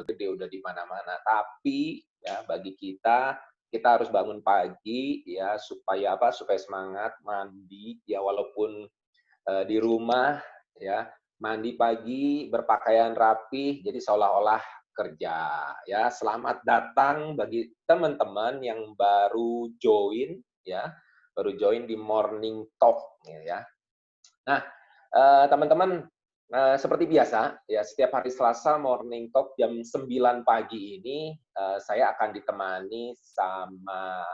gede udah di mana-mana. Tapi ya bagi kita harus bangun pagi ya supaya apa? Supaya semangat, mandi ya walaupun di rumah ya, mandi pagi, berpakaian rapi, jadi seolah-olah kerja ya. Selamat datang bagi teman-teman yang baru join ya, baru join di Morning Talk ya. Nah, teman-teman, seperti biasa ya, setiap hari Selasa Morning Talk jam 9 pagi ini, saya akan ditemani sama,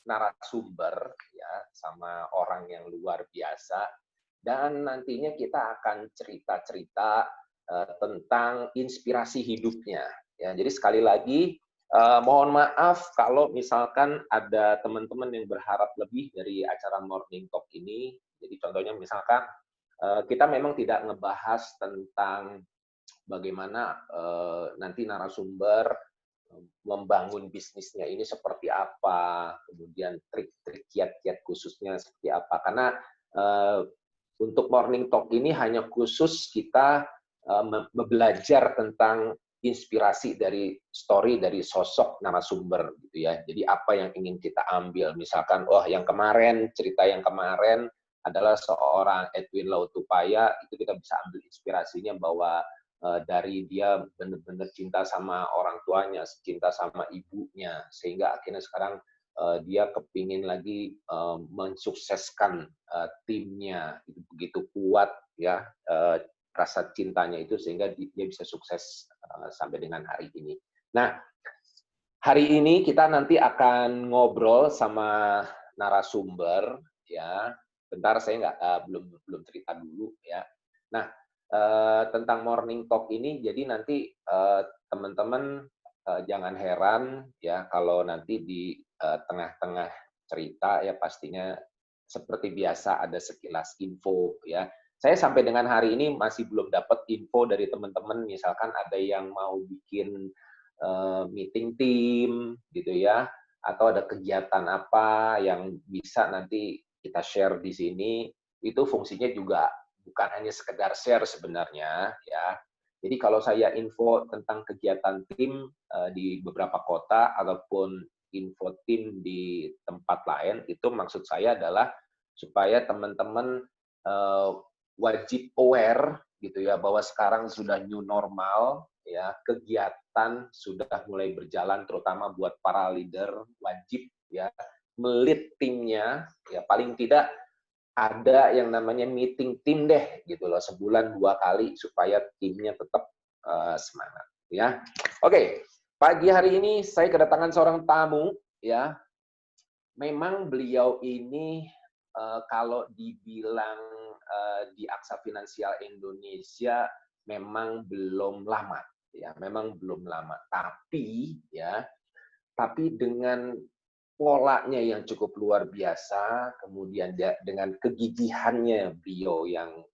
narasumber ya, sama orang yang luar biasa dan nantinya kita akan cerita-cerita, tentang inspirasi hidupnya ya. Jadi sekali lagi, mohon maaf kalau misalkan ada teman-teman yang berharap lebih dari acara Morning Talk ini. Jadi contohnya misalkan, kita memang tidak ngebahas tentang bagaimana, nanti narasumber, membangun bisnisnya ini seperti apa, kemudian trik-trik, kiat-kiat khususnya seperti apa. Karena, eee, untuk Morning Talk ini hanya khusus kita, belajar tentang inspirasi dari story dari sosok narasumber gitu ya. Jadi apa yang ingin kita ambil, misalkan, oh yang kemarin, cerita yang kemarin adalah seorang Edwin Lautupaya, itu kita bisa ambil inspirasinya bahwa dari dia benar-benar cinta sama orang tuanya, cinta sama ibunya, sehingga akhirnya sekarang dia kepingin lagi mensukseskan timnya, itu begitu kuat ya rasa cintanya itu sehingga dia bisa sukses sampai dengan hari ini. Nah, hari ini kita nanti akan ngobrol sama narasumber ya. Bentar saya nggak belum belum cerita dulu ya. Nah, tentang Morning Talk ini jadi nanti teman-teman jangan heran ya kalau nanti di tengah-tengah cerita ya pastinya seperti biasa ada sekilas info ya. Saya sampai dengan hari ini masih belum dapat info dari teman-teman misalkan ada yang mau bikin meeting tim gitu ya, atau ada kegiatan apa yang bisa nanti kita share di sini, itu fungsinya juga bukan hanya sekedar share sebenarnya ya. Jadi kalau saya info tentang kegiatan tim di beberapa kota ataupun info tim di tempat lain, itu maksud saya adalah supaya teman-teman eh, wajib aware gitu ya bahwa sekarang sudah new normal ya, kegiatan sudah mulai berjalan terutama buat para leader wajib ya melit timnya ya paling tidak ada yang namanya meeting tim deh gitu loh sebulan 2 kali supaya timnya tetap semangat ya. Oke, pagi hari ini saya kedatangan seorang tamu ya. Memang beliau ini kalau dibilang di Aksa Finansial Indonesia memang belum lama ya, memang belum lama. Tapi ya, tapi dengan polanya yang cukup luar biasa, kemudian dengan kegigihannya beliau yang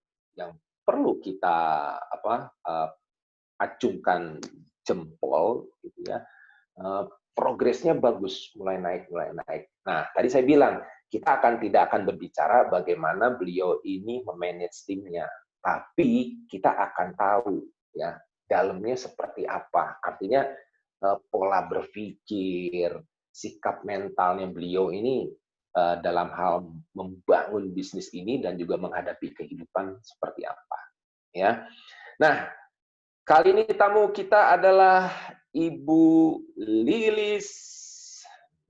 perlu kita apa acungkan jempol gitu ya. Progresnya bagus, mulai naik, mulai naik. Nah, tadi saya bilang, kita tidak akan berbicara bagaimana beliau ini memanage timnya, tapi kita akan tahu ya dalamnya seperti apa. Artinya pola berpikir, sikap mentalnya beliau ini dalam hal membangun bisnis ini dan juga menghadapi kehidupan seperti apa. Ya, nah kali ini tamu kita adalah Ibu Lilis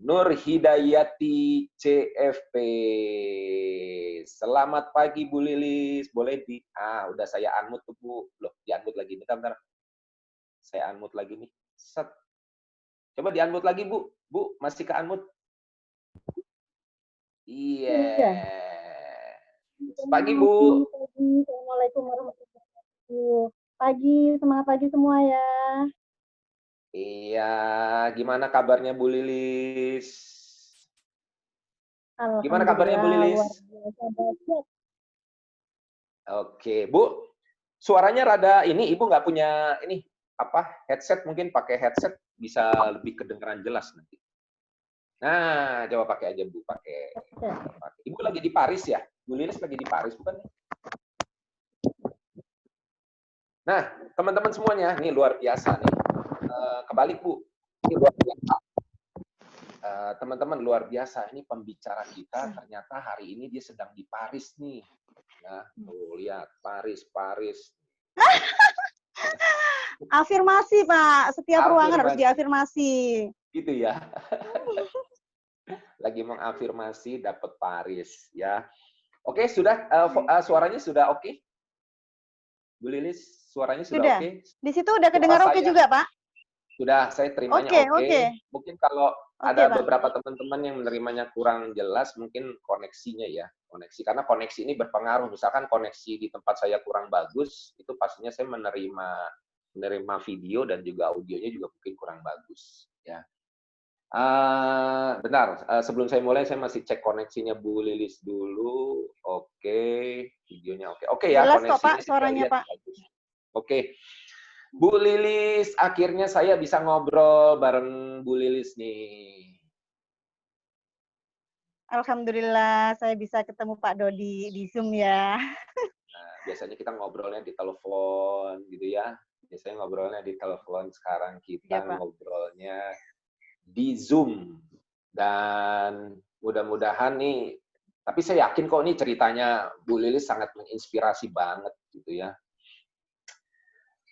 Nurhidayati CFP. Selamat pagi Bu Lilis. Boleh udah saya unmute tuh Bu. Loh, di-unmute lagi. Bentar, bentar. Saya unmute lagi nih. Set. Coba di-unmute lagi Bu. Bu, masih ke unmute? Iya. Iya. Pagi Bu. Pagi. Assalamualaikum warahmatullahi wabarakatuh. Pagi, semangat pagi semua ya. Iya, gimana kabarnya Bu Lilis? Gimana kabarnya Bu Alhamdulillah, luar Lilis? biasa dahsyat. Oke, Bu. Suaranya rada ini, Ibu nggak punya ini apa headset mungkin pakai headset bisa lebih kedengeran jelas nanti. Nah, coba pakai aja Bu, pakai. Ibu lagi di Paris ya? Bu Lilis lagi di Paris bukan? Nah, teman-teman semuanya, ini luar biasa nih. Kebalik Bu, ini luar biasa. Teman-teman luar biasa. Ini pembicara kita ternyata hari ini dia sedang di Paris nih. Ya, tuh lihat Paris, Paris. Afirmasi Pak, setiap ruangan harus Afirmasi. diafirmasi. Gitu ya. Lagi mengafirmasi dapat Paris ya. Oke, sudah suaranya sudah oke? Bu Lilis, suaranya sudah oke? Di situ udah Suara kedengar oke saya juga, Pak? sudah, saya terimanya Oke. oke. Mungkin kalau Oke, ada Pak. beberapa teman-teman yang menerimanya kurang jelas, mungkin koneksinya ya. Koneksi, karena koneksi ini berpengaruh. Misalkan koneksi di tempat saya kurang bagus, itu pastinya saya menerima video dan juga audionya juga mungkin kurang bagus. Ya. Benar, sebelum saya mulai saya masih cek koneksinya Bu Lilis dulu. Oke, videonya oke. Oke ya, Jelas kok, koneksinya Pak, saya suaranya, lihat Pak. bagus. Oke. Bu Lilis, akhirnya saya bisa ngobrol bareng Bu Lilis nih. Alhamdulillah saya bisa ketemu Pak Dodi di Zoom ya. Nah, biasanya kita ngobrolnya di telepon gitu ya. Biasanya ngobrolnya di telepon, sekarang kita Ya, Pak. ngobrolnya di Zoom. Dan mudah-mudahan nih, tapi saya yakin kok nih ceritanya Bu Lilis sangat menginspirasi banget gitu ya.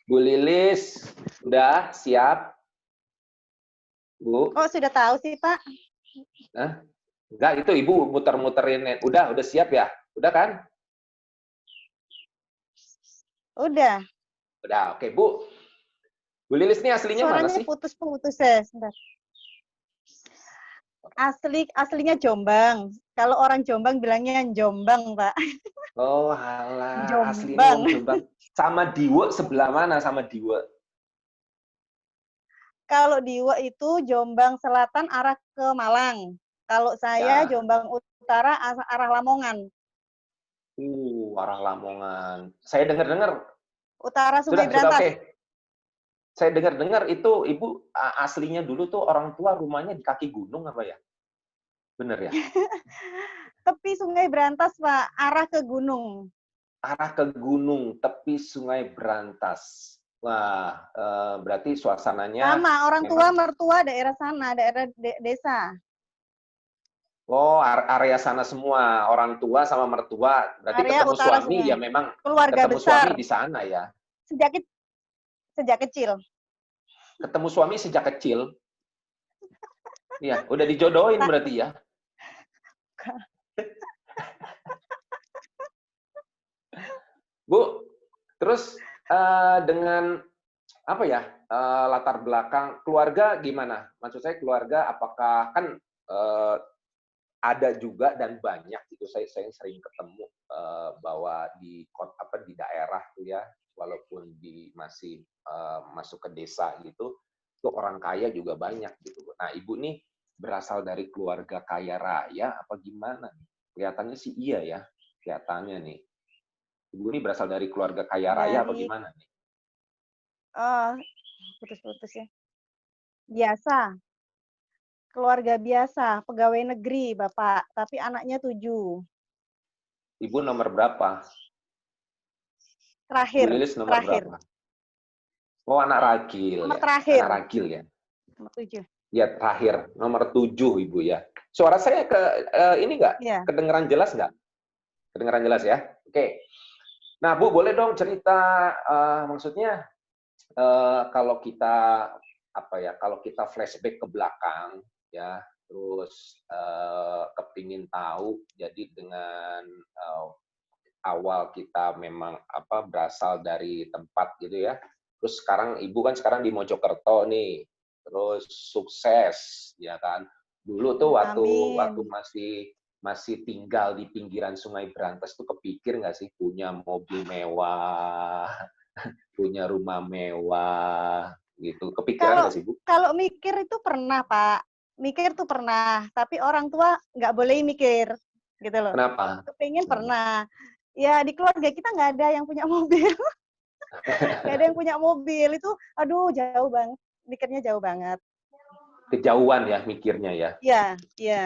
Bu Lilis, udah siap? Bu? Kok sudah tahu sih, Pak? Hah? Enggak, itu Ibu muter-muterin. Udah siap ya? Udah kan? Udah. Udah, oke Bu. Bu Lilis ini aslinya mana Suaranya sih? putus-putus ya, sebentar. Aslinya Jombang. Kalau orang Jombang bilangnya Jombang, Pak. Oh, alah, aslinya Jombang. wong Jombang. Sama Diwe sebelah mana sama Diwe? Kalau di Iwa itu Jombang Selatan arah ke Malang. Kalau saya Ya. Jombang Utara arah Lamongan. Arah Lamongan. Saya dengar-dengar. Utara Sungai Sudah Berantas. oke. Saya dengar-dengar itu Ibu aslinya dulu tuh orang tua rumahnya di kaki gunung apa ya? Bener ya? Tepi Sungai Berantas, Pak, arah ke gunung. Arah ke gunung, tepi Sungai Berantas. Wah, berarti suasananya Sama, orang tua memang. mertua daerah sana, daerah desa. Oh, area sana semua, orang tua sama mertua. Berarti Area ketemu utara suami sungai. ya memang Keluarga ketemu suami besar. di sana ya. Sejak kecil. Ketemu suami sejak kecil. Iya, udah dijodohin berarti ya. Bu, terus dengan apa ya, latar belakang keluarga gimana? Maksud saya keluarga apakah kan ada juga dan banyak itu saya sering ketemu bahwa di di daerah tuh ya, walaupun masih masuk ke desa gitu, itu orang kaya juga banyak gitu. Nah, Ibu nih berasal dari keluarga kaya raya apa gimana nih? Kelihatannya sih iya ya, kelihatannya nih. Ibu ini berasal dari keluarga kaya raya apa Dari gimana nih? putus-putus ya. Biasa. Keluarga biasa, pegawai negeri, Bapak. Tapi anaknya 7. Ibu nomor berapa? Bu Terakhir. Lilis nomor berapa? Oh, anak ragil Nomor ya. terakhir. Anak ragil ya. Nomor 7. Ya, terakhir. Nomor 7, Ibu ya. Suara saya ini nggak? Iya. Kedengeran jelas nggak? Kedengeran jelas ya? Oke. Nah, Bu, boleh dong cerita, maksudnya kalau kita kalau kita flashback ke belakang ya, terus kepingin tahu jadi dengan awal kita memang berasal dari tempat gitu ya. Terus sekarang Ibu kan sekarang di Mojokerto nih. Terus sukses ya kan. Dulu tuh waktu masih tinggal di pinggiran Sungai Berantas tuh kepikir nggak sih punya mobil mewah, punya rumah mewah gitu. Kepikiran nggak sih, Bu? Kalau mikir itu pernah, Pak. Mikir tuh pernah, tapi orang tua nggak boleh mikir, gitu loh. Kenapa? Kepingin pernah. Ya, di keluarga kita nggak ada yang punya mobil. Nggak ada yang punya mobil. Itu, aduh, jauh banget. Mikirnya jauh banget. Kejauhan ya mikirnya ya. Iya, iya.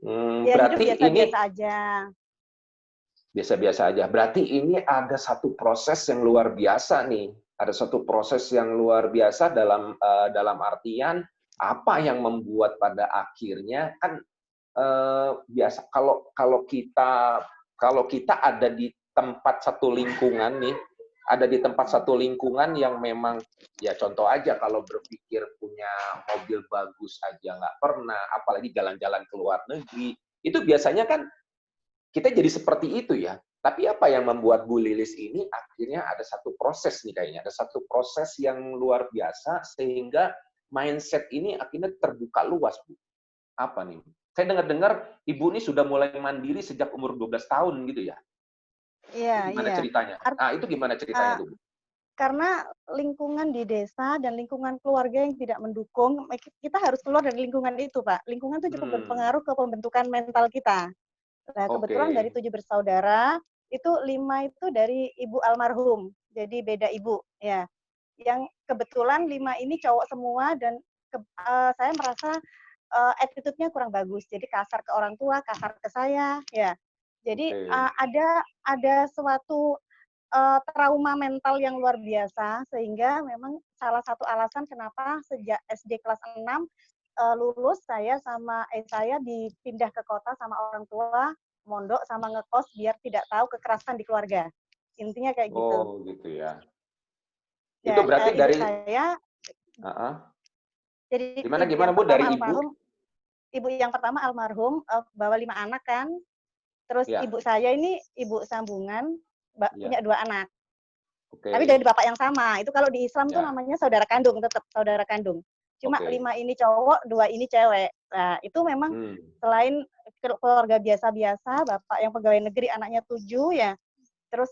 Ya, hidup Berarti biasa-biasa aja. Biasa-biasa aja. Berarti ini ada satu proses yang luar biasa nih. Ada satu proses yang luar biasa dalam artian apa yang membuat pada akhirnya kan biasa kalau kita ada di tempat satu lingkungan nih, ada di tempat satu lingkungan yang memang ya contoh aja kalau berpikir punya mobil bagus aja nggak pernah, apalagi jalan-jalan ke luar negeri, itu biasanya kan kita jadi seperti itu ya. Tapi apa yang membuat Bu Lilis ini akhirnya ada satu proses nih kayaknya, ada satu proses yang luar biasa sehingga mindset ini akhirnya terbuka luas, Bu. Apa nih? Saya dengar-dengar Ibu ini sudah mulai mandiri sejak umur 12 tahun gitu ya? Itu Iya, gimana iya. ceritanya? Itu gimana ceritanya Uh, tuh, Bu? karena lingkungan di desa dan lingkungan keluarga yang tidak mendukung, kita harus keluar dari lingkungan itu, Pak. Lingkungan itu cukup Hmm, berpengaruh ke pembentukan mental kita. Nah, oke. kebetulan dari 7 bersaudara, itu 5 itu dari ibu almarhum, jadi beda ibu, ya. Yang kebetulan 5 ini cowok semua dan saya merasa attitude-nya kurang bagus. Jadi kasar ke orang tua, kasar ke saya, ya. Jadi Oke. ada suatu trauma mental yang luar biasa sehingga memang salah satu alasan kenapa sejak SD kelas 6 lulus saya sama saya dipindah ke kota sama orang tua, mondok sama ngekos biar tidak tahu kekerasan di keluarga. Intinya kayak gitu. Oh, gitu ya. Itu Ya, berarti ibu dari saya heeh. jadi Gimana ibu gimana yang Bu dari pertama Ibu? almarhum, ibu yang pertama almarhum bawa 5 anak kan. Terus Ya, ibu saya ini ibu sambungan, punya ya. 2 anak. Tapi Oke. dari bapak yang sama. Itu kalau di Islam tuh Ya, namanya saudara kandung, tetap saudara kandung. Cuma oke. 5 ini cowok, 2 ini cewek. Nah, itu memang Hmm. selain keluarga biasa-biasa, bapak yang pegawai negeri anaknya 7 ya. Terus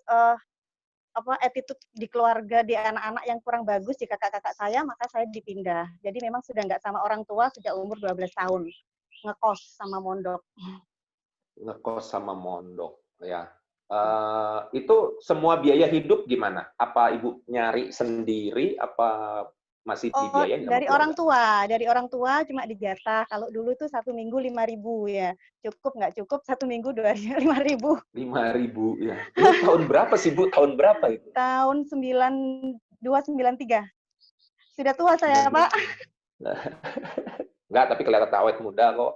attitude di keluarga di anak-anak yang kurang bagus di kakak-kakak saya, maka saya dipindah. Jadi memang sudah nggak sama orang tua sejak umur 12 tahun. Ngekos sama mondok. Ngekos sama mondok, ya. Itu semua biaya hidup gimana? Apa Ibu nyari sendiri, apa masih Oh, dibiayain sama keluarga? dari orang tua cuma dijatah. Kalau dulu tuh 1 minggu 5.000 ya. Cukup nggak cukup 1 minggu 5.000. 5.000 ya. Itu tahun berapa sih Bu? Tahun berapa itu? Tahun 92, 93. Sudah tua saya, Pak. 92. Enggak, tapi kelihatan awet muda kok.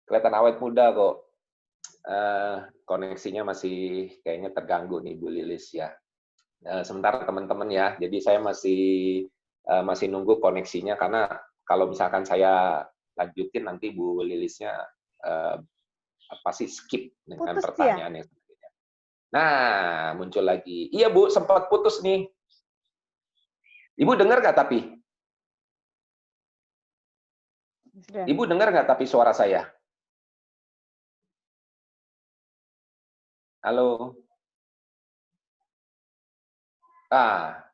Kelihatan awet muda kok. Koneksinya masih kayaknya terganggu nih Bu Lilis ya. Sebentar teman-teman ya. Jadi saya masih nunggu koneksinya karena kalau misalkan saya lanjutin nanti Bu Lilisnya pasti skip dengan Putus ya? pertanyaan yang selanjutnya. Nah, muncul lagi. Iya Bu, sempat putus nih. Ibu dengar nggak tapi? Sudah. Ibu dengar nggak tapi suara saya? Halo?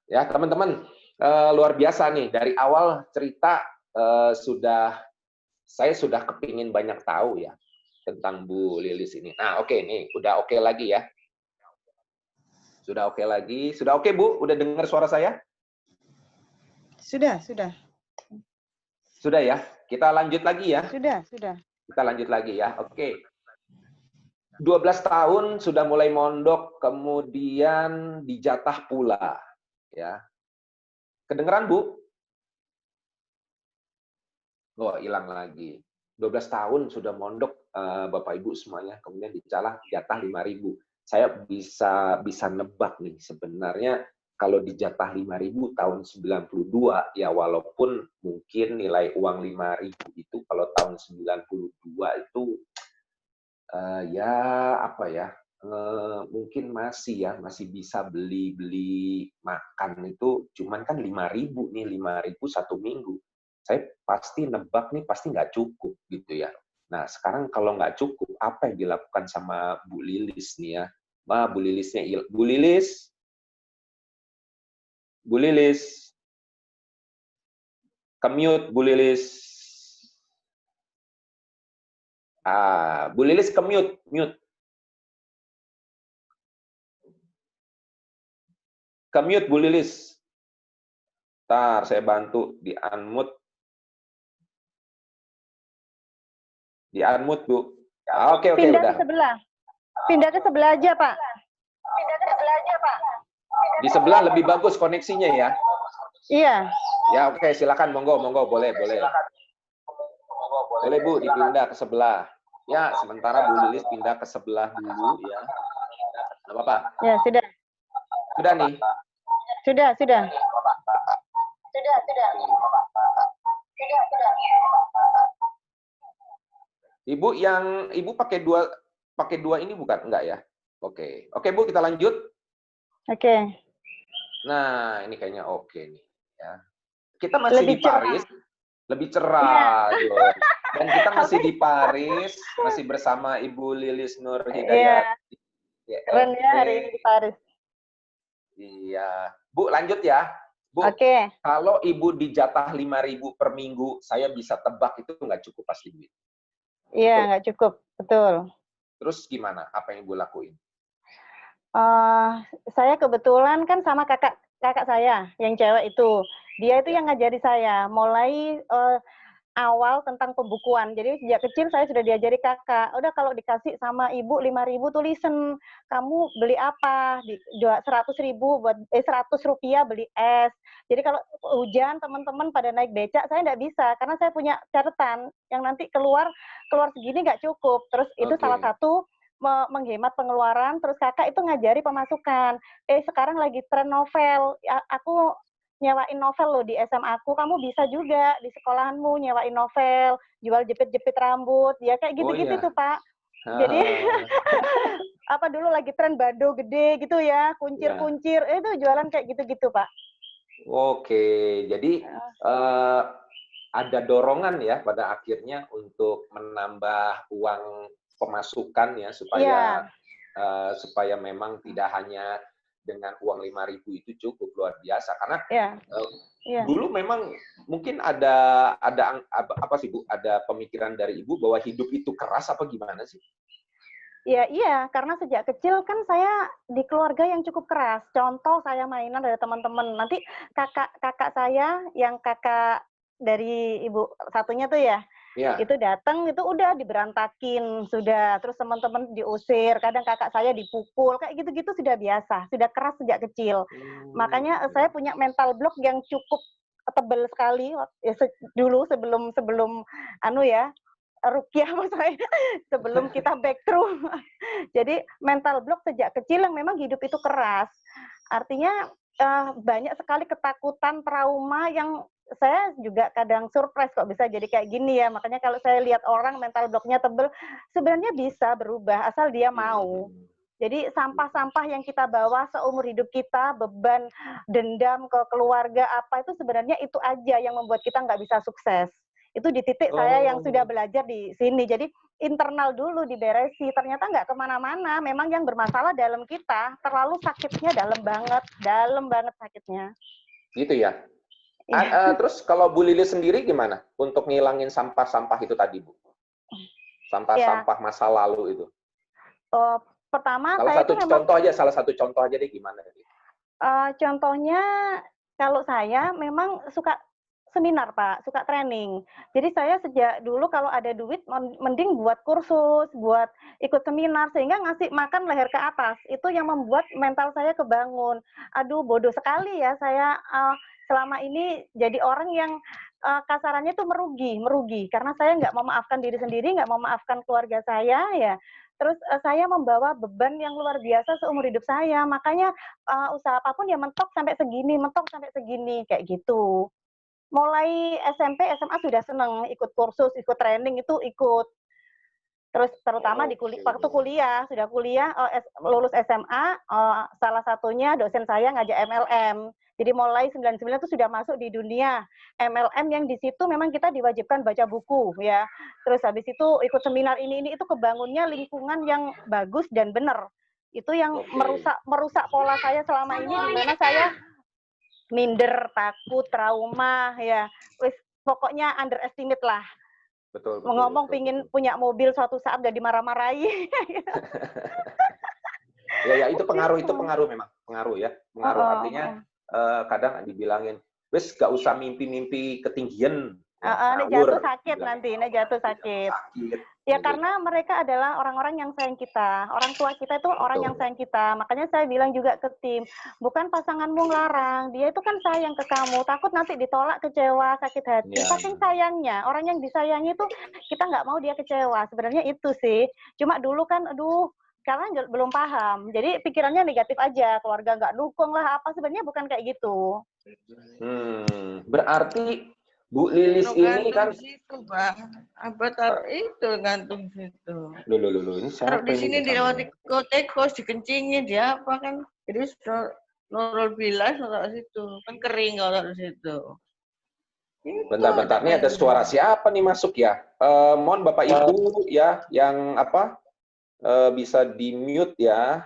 Ya teman-teman, luar biasa nih. Dari awal cerita saya sudah kepingin banyak tahu ya tentang Bu Lilis ini. Nah, oke nih, udah oke lagi ya. Sudah oke lagi. Sudah oke, Bu? Udah dengar suara saya? Sudah, sudah. Sudah ya. Kita lanjut lagi ya. Sudah, sudah. Kita lanjut lagi ya. Oke. 12 tahun sudah mulai mondok, kemudian dijatah pula. Ya. Kedengeran, Bu? Oh, hilang lagi. 12 tahun sudah mondok, Bapak Ibu semuanya, kemudian jatah 5.000. Saya bisa nebak nih, sebenarnya kalau dijatah 5.000 tahun 92, ya walaupun mungkin nilai uang 5.000 itu kalau tahun 92 itu, ya apa ya, mungkin masih bisa beli makan itu, cuman kan 5.000 nih, 5.000 1 minggu. Saya pasti nebak nih pasti nggak cukup gitu ya. Nah sekarang kalau nggak cukup, apa yang dilakukan sama Bu Lilis nih ya? Bu Lilisnya, Bu Lilis, Bu Lilis, ke-mute Bu Lilis. Bu Lilis ke-mute, mute. Ke-mute Bu Lilis. Ntar saya bantu di-unmute. Di-unmute, Bu. Oke, oke, Pindah udah. ke sebelah. Pindah ke sebelah aja, Pak. Di sebelah lebih bagus koneksinya ya. Iya. Ya, oke, silakan, monggo, monggo, boleh, boleh. Boleh Bu, dipindah ke sebelah. Ya, sementara Bu Lilis pindah ke sebelah dulu ya. Nggak apa-apa. Ya, sudah. Sudah nih. Sudah. Ibu yang Ibu pakai dua ini bukan? Enggak ya? Oke. Oke, Bu, kita lanjut. Oke. Nah, ini kayaknya oke nih ya. Kita masih di Paris, lebih Iya. cerah dong. Dan kita masih di Paris, masih bersama Ibu Lilis Nur Iya. Hidayat. Keren ya hari ini di Paris. Iya. Bu, lanjut ya. Bu, Oke. kalau Ibu dijatah 5.000 per minggu, saya bisa tebak itu nggak cukup pasti duit. Iya, nggak cukup. Betul. Terus gimana? Apa yang Ibu lakuin? Saya kebetulan kan sama kakak saya yang cewek itu. Dia itu yang ngajari saya mulai awal tentang pembukuan. Jadi sejak kecil saya sudah diajari kakak. Udah kalau dikasih sama ibu 5.000 tuh listen. Kamu beli apa? 100.000 buat 100 rupiah beli es. Jadi kalau hujan teman-teman pada naik becak saya nggak bisa karena saya punya catatan yang nanti keluar segini nggak cukup. Terus itu salah satu menghemat pengeluaran. Terus kakak itu ngajari pemasukan. Sekarang lagi tren novel. Aku nyewain novel loh di SMA aku, kamu bisa juga di sekolahanmu nyewain novel, jual jepit-jepit rambut, ya kayak gitu-gitu tuh Pak. Jadi apa dulu lagi tren bando gede gitu ya, kuncir-kuncir, itu jualan kayak gitu-gitu Pak. Oke, jadi ada dorongan ya pada akhirnya untuk menambah uang pemasukan ya supaya memang tidak hanya dengan uang 5.000 itu cukup luar biasa karena dulu memang mungkin ada apa sih Bu? Ada pemikiran dari Ibu bahwa hidup itu keras apa gimana sih? Iya, karena sejak kecil kan saya di keluarga yang cukup keras. Contoh saya mainan dari teman-teman. Nanti kakak saya yang kakak dari ibu satunya tuh ya, itu datang itu udah diberantakin sudah, terus teman-teman diusir, kadang kakak saya dipukul, kayak gitu-gitu sudah biasa, sudah keras sejak kecil. Makanya saya punya mental block yang cukup tebal sekali dulu sebelum rukyah maksudnya sebelum kita back through. Jadi mental block sejak kecil yang memang hidup itu keras. Artinya banyak sekali ketakutan, trauma yang saya juga kadang surprise kok bisa jadi kayak gini ya. Makanya kalau saya lihat orang mental blocknya tebel, sebenarnya bisa berubah asal dia mau. Jadi sampah-sampah yang kita bawa seumur hidup kita, beban, dendam ke keluarga apa itu sebenarnya itu aja yang membuat kita nggak bisa sukses. Itu di titik saya yang sudah belajar di sini. Jadi internal dulu diberesi. Ternyata nggak kemana-mana. Memang yang bermasalah dalam kita. Terlalu sakitnya dalam banget sakitnya. Gitu ya. Terus kalau Bu Lili sendiri gimana untuk ngilangin sampah-sampah itu tadi Bu? Sampah-sampah masa lalu itu. Pertama salah satu contoh aja deh gimana? Contohnya kalau saya memang suka seminar Pak, suka training. Jadi saya sejak dulu kalau ada duit mending buat kursus, buat ikut seminar sehingga ngasih makan leher ke atas. Itu yang membuat mental saya kebangun. Aduh bodoh sekali ya saya selama ini jadi orang yang kasarannya tuh merugi karena saya nggak memaafkan diri sendiri, nggak memaafkan keluarga saya ya. Terus saya membawa beban yang luar biasa seumur hidup saya. Makanya usaha apapun ya mentok sampai segini kayak gitu. Mulai SMP, SMA sudah seneng ikut kursus, ikut training itu ikut. Terus terutama di waktu kuliah, sudah kuliah, lulus SMA, salah satunya dosen saya ngajak MLM. Jadi mulai 99 itu sudah masuk di dunia MLM yang di situ memang kita diwajibkan baca buku ya. Terus habis itu ikut seminar ini itu kebangunnya lingkungan yang bagus dan benar. Itu yang merusak pola saya selama ini di mana saya minder, takut, trauma, ya, pokoknya underestimate lah. Betul. Ngomong pingin punya mobil suatu saat udah dimarah-marahi. Ya itu pengaruh memang pengaruh ya, artinya kadang dibilangin, wes gak usah mimpi-mimpi ketinggian, Nek jatuh sakit nanti, nek jatuh sakit. Sakit. Ya karena mereka adalah orang-orang yang sayang kita. Orang tua kita itu orang yang sayang kita. Makanya saya bilang juga ke tim, bukan pasanganmu ngelarang. Dia itu kan sayang ke kamu. Takut nanti ditolak, kecewa, sakit hati. Saking sayangnya. Orang yang disayangi itu kita nggak mau dia kecewa. Sebenarnya itu sih. Cuma dulu kan, aduh, karena belum paham. Jadi pikirannya negatif aja. Keluarga nggak dukung lah apa. Sebenarnya bukan kayak gitu. Berarti Bu Lilis ini kan situ, Bang. Apa taruh itu gantung situ. Loh, ini taruh di sini dilewati kotekos, dikencingin dia apa kan. Jadi norol bilas taruh situ. Kan kering kalau taruh situ. Bentar-bentar, ini ada suara siapa nih masuk ya? Mohon Bapak Ibu ya yang bisa di-mute ya.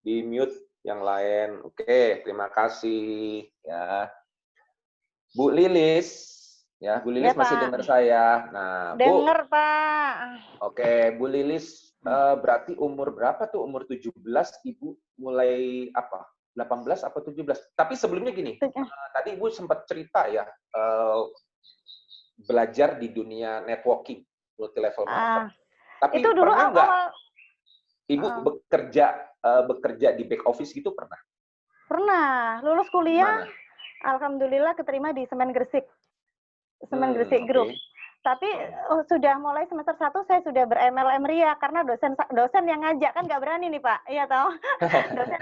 Di-mute yang lain. Oke, terima kasih ya. Bu Lilis, ya Bu Lilis ya, masih dengar saya. Nah, dengar Pak. Oke, Bu Lilis berarti umur berapa tuh? Umur 17 Ibu mulai apa? 18 apa 17? Tapi sebelumnya gini, tadi Ibu sempat cerita ya belajar di dunia networking, multi level marketing. Tapi itu dulu pernah nggak Ibu bekerja di back office gitu pernah? Pernah, lulus kuliah. Mana? Alhamdulillah keterima di Semen Gresik. Semen Gresik Group. Tapi sudah mulai semester 1 saya sudah ber-MLM Ria karena dosen yang ngajak kan nggak berani nih Pak. Iya tahu. Dosen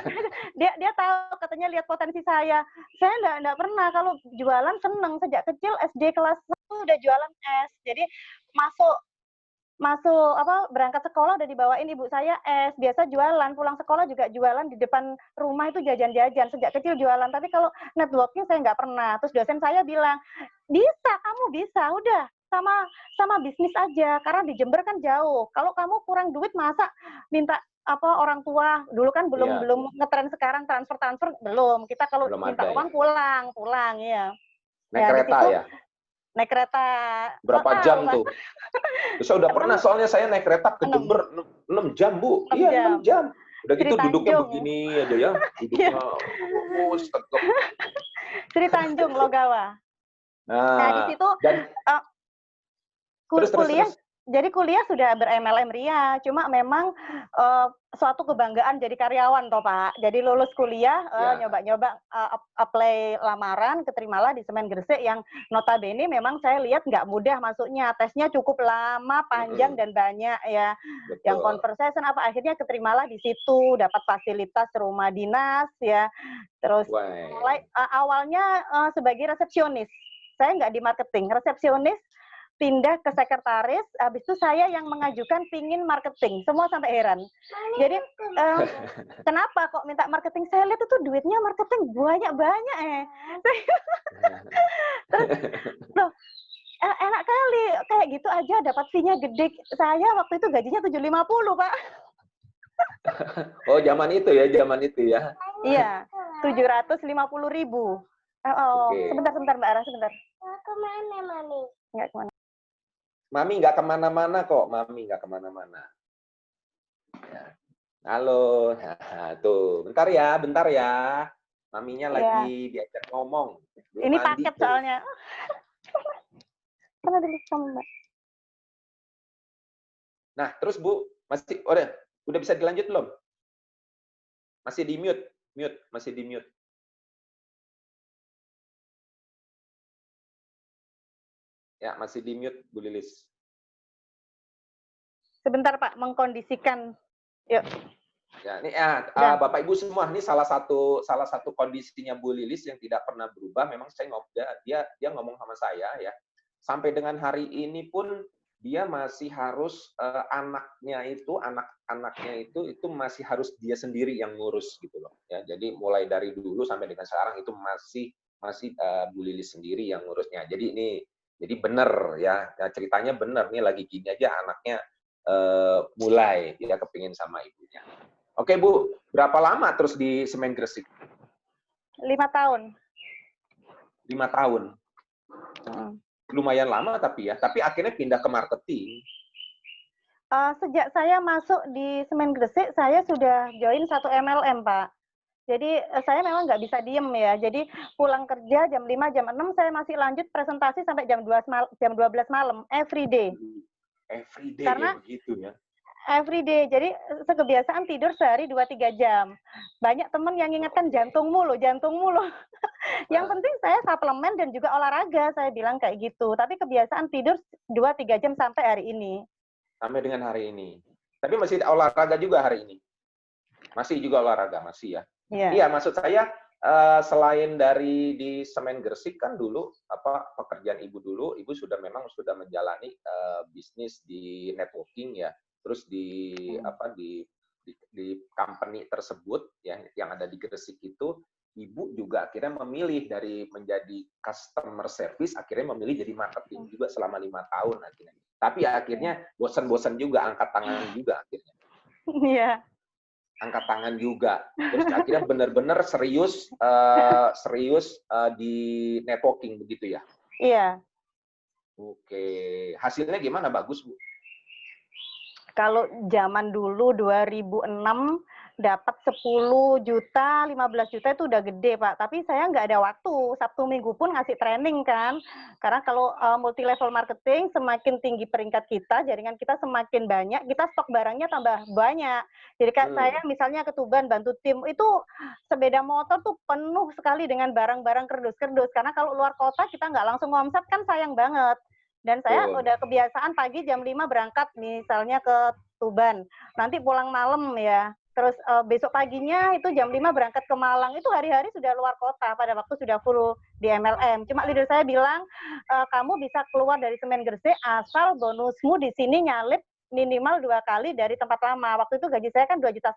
dia tahu katanya lihat potensi saya. Saya nggak pernah kalau jualan seneng sejak kecil SD kelas 1 udah jualan es. Jadi masuk berangkat sekolah udah dibawain ibu saya es, biasa jualan, pulang sekolah juga jualan, di depan rumah itu jajan-jajan, sejak kecil jualan. Tapi kalau networking saya nggak pernah. Terus dosen saya bilang, kamu bisa, udah sama bisnis aja, karena di Jember kan jauh. Kalau kamu kurang duit masa minta orang tua, dulu kan belum ngetren, sekarang transfer belum. Kita kalau minta uang pulang ya. Naik kereta ya? Naik kereta. Berapa jam tuh? Saya udah pernah, soalnya saya naik kereta ke Jember 6 jam, Bu. Iya, 6 jam. Udah gitu duduknya begini aja ya. Duduknya Sri Tanjung, Logawa. Nah di situ kuliah. Jadi kuliah sudah ber-MLM Ria, cuma memang suatu kebanggaan jadi karyawan toh Pak. Jadi lulus kuliah, nyoba-nyoba apply lamaran, keterimalah di Semen Gresik yang notabene memang saya lihat nggak mudah masuknya, tesnya cukup lama, panjang dan banyak ya. Betul. Yang conversation akhirnya keterimalah di situ, dapat fasilitas rumah dinas ya. Terus mulai awalnya sebagai resepsionis, saya nggak di marketing, resepsionis. Pindah ke sekretaris, habis itu saya yang mengajukan pingin marketing, semua sampai heran. Jadi kenapa kok minta marketing? Saya lihat itu duitnya marketing banyak Terus, loh, enak kali kayak gitu aja dapat fee-nya gede. Saya waktu itu gajinya 750 Pak. Oh zaman itu ya. Iya, 750.000. Sebentar Mbak Ara, sebentar. Kemana Mami? Nggak kemana. Mami nggak kemana-mana kok, Mami nggak kemana-mana. Ya. Halo, tuh, bentar ya. Maminya lagi diajak ngomong. Ini paket tuh. Soalnya. Mana dulu kamu, Mbak? Nah, terus Bu, masih udah bisa dilanjut belum? Masih di mute, masih di mute. Ya, masih di mute, Bu Lilis. Sebentar, Pak, mengkondisikan. Yuk. Ya, ini Bapak Ibu semua, ini salah satu kondisinya Bu Lilis yang tidak pernah berubah. Memang dia ngomong sama saya ya. Sampai dengan hari ini pun dia masih harus anaknya itu masih harus dia sendiri yang ngurus gitu loh. Ya, jadi mulai dari dulu sampai dengan sekarang itu masih Bu Lilis sendiri yang ngurusnya. Jadi benar ya, ceritanya benar nih, lagi gini aja anaknya mulai ya kepingin sama ibunya. Oke Bu, berapa lama terus di Semen Gresik? 5 tahun. 5 tahun. Lumayan lama tapi akhirnya pindah ke marketing. Sejak saya masuk di Semen Gresik, saya sudah join 1 MLM Pak. Jadi saya memang nggak bisa diem ya. Jadi pulang kerja jam 5, jam 6 saya masih lanjut presentasi sampai jam 12 malam, every day. Every day Karena ya begitu ya. every day. Jadi kebiasaan tidur sehari 2-3 jam. Banyak teman yang ingatkan jantungmu loh, jantungmu loh. Yang penting saya suplemen dan juga olahraga, saya bilang kayak gitu. Tapi kebiasaan tidur 2-3 jam sampai hari ini. Sampai dengan hari ini. Tapi masih olahraga juga hari ini? Masih juga olahraga, masih ya? Iya, maksud saya selain dari di Semen Gresik kan dulu pekerjaan ibu dulu, ibu memang sudah menjalani bisnis di networking ya, terus di company tersebut ya yang ada di Gresik itu, ibu juga akhirnya memilih dari menjadi customer service, akhirnya memilih jadi marketing juga selama 5 tahun akhirnya. Tapi akhirnya bosan-bosan juga, angkat tangan juga akhirnya. Iya. Angkat tangan juga. Terus akhirnya benar-benar serius di networking begitu ya? Iya. Oke. Hasilnya gimana? Bagus, Bu? Kalau zaman dulu 2006 dapat 10 juta, 15 juta itu udah gede, Pak. Tapi saya nggak ada waktu. Sabtu Minggu pun ngasih training kan. Karena kalau multi level marketing, semakin tinggi peringkat kita, jaringan kita semakin banyak, kita stok barangnya tambah banyak. Jadi saya misalnya ke Tuban bantu tim, itu sepeda motor tuh penuh sekali dengan barang-barang kerdus-kerdus. Karena kalau luar kota kita nggak langsung ngomset kan sayang banget. Dan saya udah kebiasaan pagi jam 5 berangkat misalnya ke Tuban. Nanti pulang malam ya. Terus besok paginya itu jam 5 berangkat ke Malang. Itu hari-hari sudah luar kota pada waktu sudah full di MLM. Cuma leader saya bilang, kamu bisa keluar dari Semen Gresik asal bonusmu di sini nyalip minimal 2 kali dari tempat lama. Waktu itu gaji saya kan 2,5 juta.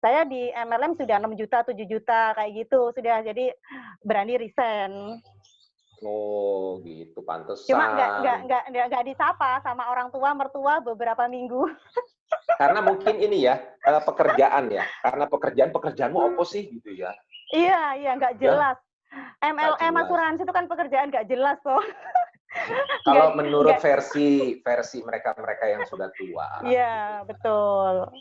Saya di MLM sudah 6 juta, 7 juta kayak gitu. Sudah jadi berani resign. Oh, gitu, pantesan. Cuma nggak disapa sama orang tua, mertua beberapa minggu. Karena mungkin ini ya, pekerjaan ya. Karena pekerjaanmu apa sih gitu ya? Iya, nggak jelas. MLM asuransi itu kan pekerjaan nggak jelas kok. Kalau menurut versi mereka yang sudah tua. Iya, betul.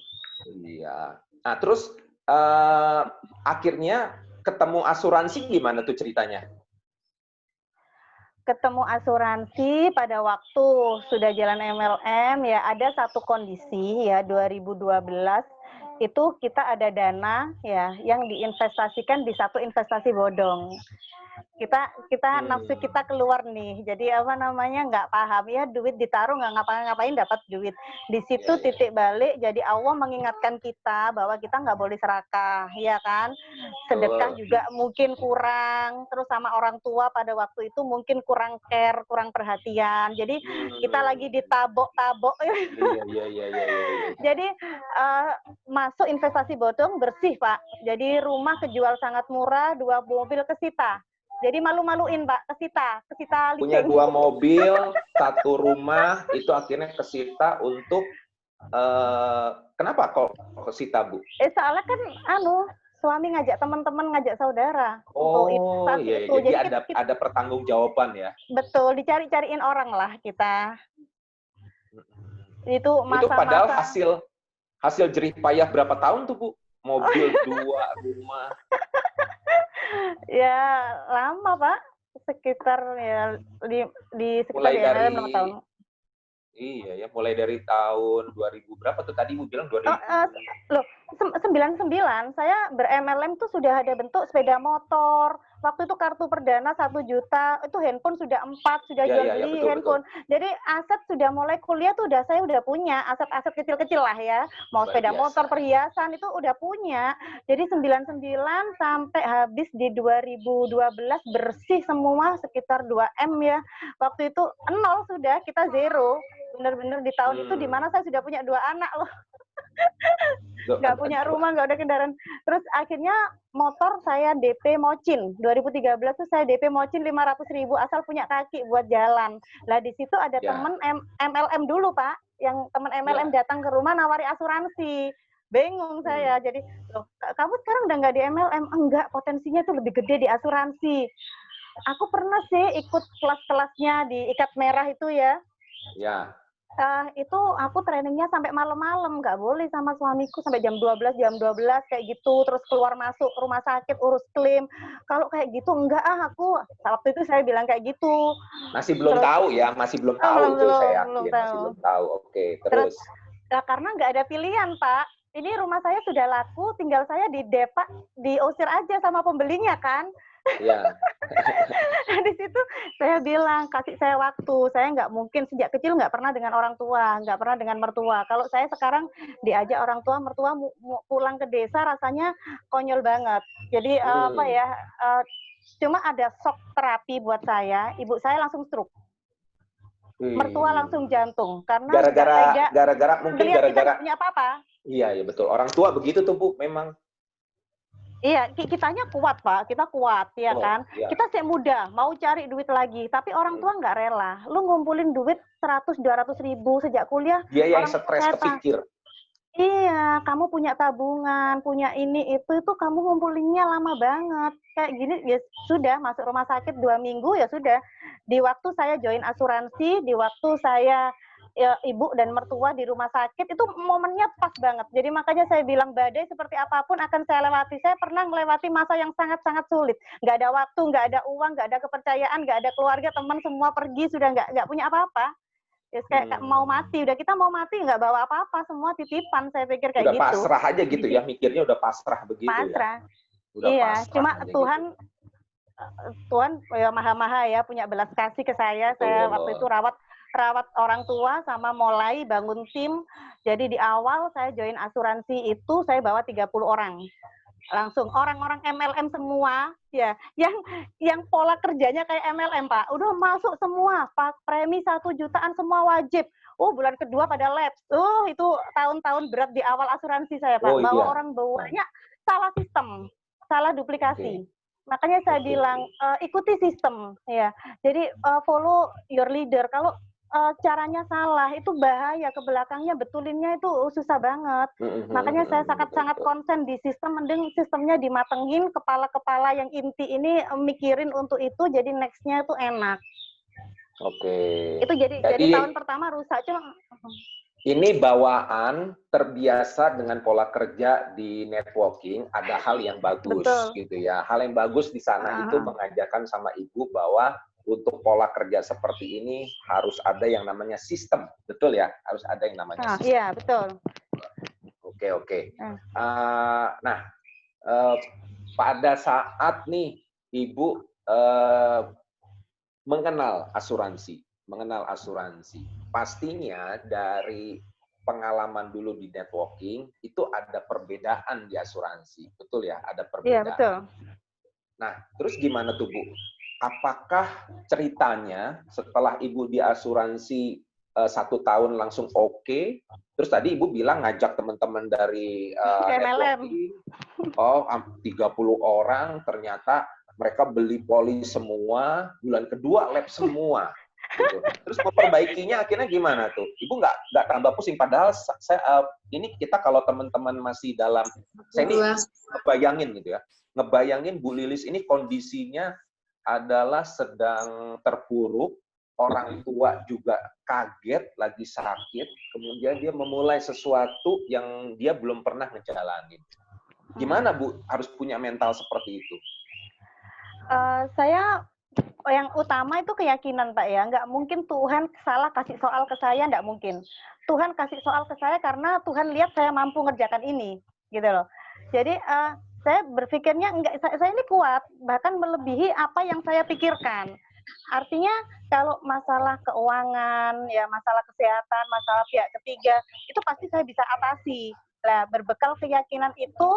Iya. Nah, terus akhirnya ketemu asuransi gimana tuh ceritanya? Ketemu asuransi pada waktu sudah jalan MLM ya, ada satu kondisi ya 2012 itu kita ada dana ya yang diinvestasikan di satu investasi bodong. Kita nafsu kita keluar nih, jadi nggak paham ya, duit ditaruh nggak ngapa-ngapain dapat duit. Di situ titik balik, jadi Allah mengingatkan kita bahwa kita nggak boleh serakah, ya kan? Sedekah juga mungkin kurang, terus sama orang tua pada waktu itu mungkin kurang care, kurang perhatian. Jadi kita lagi ditabok-tabok. Iya. Jadi masuk investasi bodong bersih, Pak. Jadi rumah kejual sangat murah, 2 mobil kesita. Jadi malu-maluin, Pak, kesita licin. Punya 2 mobil, 1 rumah, itu akhirnya kesita untuk kenapa kok kesita, Bu? Soalnya kan suami ngajak teman-teman, ngajak saudara. Oh, iya. Jadi ada pertanggungjawaban ya. Betul, dicari-cariin orang lah kita. Itu padahal hasil jerih payah berapa tahun tuh, Bu? Mobil 2, rumah. Ya lama, Pak, sekitar ya di sekitar mulai 6 tahun. Iya ya, mulai dari tahun 2000 berapa tuh tadi Bu bilang 2000? 99 saya ber-MLM tuh sudah ada bentuk sepeda motor. Waktu itu kartu perdana 1 juta, itu handphone sudah 4, sudah jual beli handphone. Betul. Jadi aset sudah mulai kuliah tuh saya udah punya, aset-aset kecil-kecil lah ya. Mau sepeda motor, perhiasan itu udah punya. Jadi 99 sampai habis di 2012 bersih semua sekitar 2M ya. Waktu itu 0 sudah, kita zero. Benar-benar di tahun itu di mana saya sudah punya 2 anak loh. Nggak punya rumah, nggak ada kendaraan. Terus akhirnya motor saya DP Mocin. 2013 tuh saya DP Mocin 500.000 asal punya kaki buat jalan. Lah di situ ada temen MLM dulu, Pak. Yang temen MLM datang ke rumah nawari asuransi. Bingung saya. Jadi, loh, kamu sekarang udah nggak di MLM? Enggak, potensinya tuh lebih gede di asuransi. Aku pernah sih ikut kelas-kelasnya di Ikat Merah itu ya. Ya. Itu aku trainingnya sampai malam-malam, nggak boleh sama suamiku sampai jam 12 kayak gitu, terus keluar masuk rumah sakit urus klaim. Kalau kayak gitu enggak aku waktu itu saya bilang kayak gitu. Masih belum Terus tahu ya, masih belum tahu itu saya belum yakin, masih tahu. belum tahu. Oke, Terus terus. karena nggak ada pilihan Pak. Ini rumah saya sudah laku, tinggal saya diusir aja sama pembelinya kan. Iya. Nah, di situ saya bilang, kasih saya waktu. Saya nggak mungkin, sejak kecil nggak pernah dengan orang tua, nggak pernah dengan mertua. Kalau saya sekarang diajak orang tua, mertua pulang ke desa rasanya konyol banget. Jadi apa ya, cuma ada shock terapi buat saya. Ibu saya langsung stroke. Mertua langsung jantung. Karena Gara-gara mungkin ngelihat kita gara-gara nggak punya apa-apa. Iya, ya betul. Orang tua begitu tuh, Bu, memang. Iya, kitanya kuat Pak, kita kuat ya kan. Iya. Kita masih muda, mau cari duit lagi, tapi orang tua nggak rela. Lu ngumpulin duit 100-200 ribu sejak kuliah. Dia yang stres kepikir. Iya, kamu punya tabungan, punya ini itu kamu ngumpulinnya lama banget. Kayak gini ya sudah masuk rumah sakit 2 minggu ya sudah. Di waktu saya join asuransi, di waktu saya ibu dan mertua di rumah sakit itu momennya pas banget. Jadi makanya saya bilang badai seperti apapun akan saya lewati. Saya pernah melewati masa yang sangat-sangat sulit. Nggak ada waktu, nggak ada uang, nggak ada kepercayaan, nggak ada keluarga, teman semua pergi sudah nggak punya apa-apa. Ya kayak mau mati, udah kita mau mati nggak bawa apa-apa, semua titipan. Saya pikir kayak udah gitu. Pasrah aja gitu ya, mikirnya udah pasrah begitu pasrah. Ya. Udah iya, pasrah cuma Tuhan gitu. Tuhan ya maha-maha ya, punya belas kasih ke saya. Saya waktu itu rawat orang tua sama mulai bangun tim. Jadi di awal saya join asuransi itu saya bawa 30 orang. Langsung orang-orang MLM semua ya, yang pola kerjanya kayak MLM Pak. Udah masuk semua, Pak, premi 1 jutaan semua wajib. Bulan kedua pada labs. Itu tahun-tahun berat di awal asuransi saya Pak. Bawa orang bawanya salah sistem, salah duplikasi. Makanya saya bilang ikuti sistem ya. Jadi follow your leader. Kalau caranya salah itu bahaya, ke belakangnya betulinnya itu susah banget. Makanya saya sangat konsen di sistem, mending sistemnya dimatengin, kepala-kepala yang inti ini mikirin untuk itu, jadi next-nya itu enak. Oke. Itu jadi tahun pertama rusak. Cuma ini bawaan terbiasa dengan pola kerja di networking, ada hal yang bagus. Betul. Gitu ya. Hal yang bagus di sana itu mengajarkan sama ibu bahwa untuk pola kerja seperti ini harus ada yang namanya sistem, betul ya? Harus ada yang namanya sistem. Iya, betul. Oke. Nah, pada saat nih ibu mengenal asuransi, pastinya dari pengalaman dulu di networking itu ada perbedaan di asuransi, betul ya? Ada perbedaan. Iya, betul. Nah, terus gimana tuh Bu? Apakah ceritanya setelah Ibu di asuransi 1 tahun langsung oke, terus tadi Ibu bilang ngajak teman-teman dari networking, 30 orang, ternyata mereka beli polis semua, bulan kedua lab semua. Gitu. Terus memperbaikinya akhirnya gimana tuh? Ibu nggak tambah pusing, padahal ini kita kalau teman-teman masih dalam, saya ini ngebayangin gitu ya, ngebayangin Bu Lilis ini kondisinya adalah sedang terpuruk, orang tua juga kaget, lagi sakit, kemudian dia memulai sesuatu yang dia belum pernah ngejalanin. Gimana Bu harus punya mental seperti itu? Saya yang utama itu keyakinan Pak ya, nggak mungkin Tuhan salah kasih soal ke saya, nggak mungkin. Tuhan kasih soal ke saya karena Tuhan lihat saya mampu ngerjakan ini, gitu loh. Jadi saya berpikirnya saya ini kuat, bahkan melebihi apa yang saya pikirkan. Artinya kalau masalah keuangan, ya masalah kesehatan, masalah pihak ketiga, itu pasti saya bisa atasi. Nah, berbekal keyakinan itu,